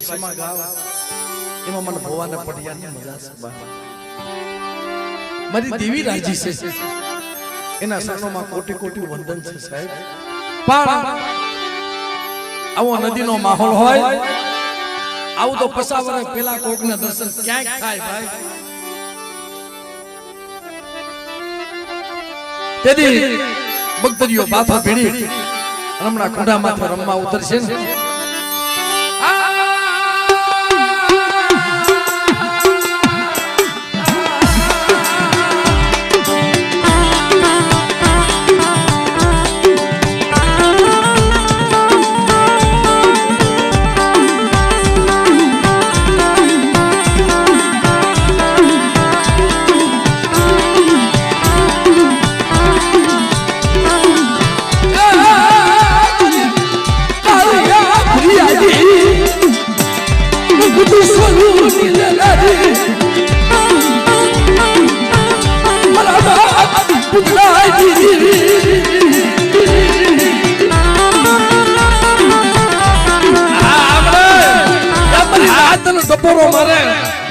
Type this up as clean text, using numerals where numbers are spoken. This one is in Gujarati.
ક્ષમા ગાવ એમાં મને ભવાને પડિયાની મજા છે મારી દેવી રાજી છે એના શરણોમાં કોટી કોટી વંદન છે સાહેબ પણ આવો નદીનો માહોલ હોય આવું તો 50 વર્ષ પહેલા કોકના દર્શન ક્યાંક થાય ભાઈ તેથી ભક્તરીઓ બાથા ભેડી હમણાં ખુડામાંથી રમવા ઉતરશે ને મારે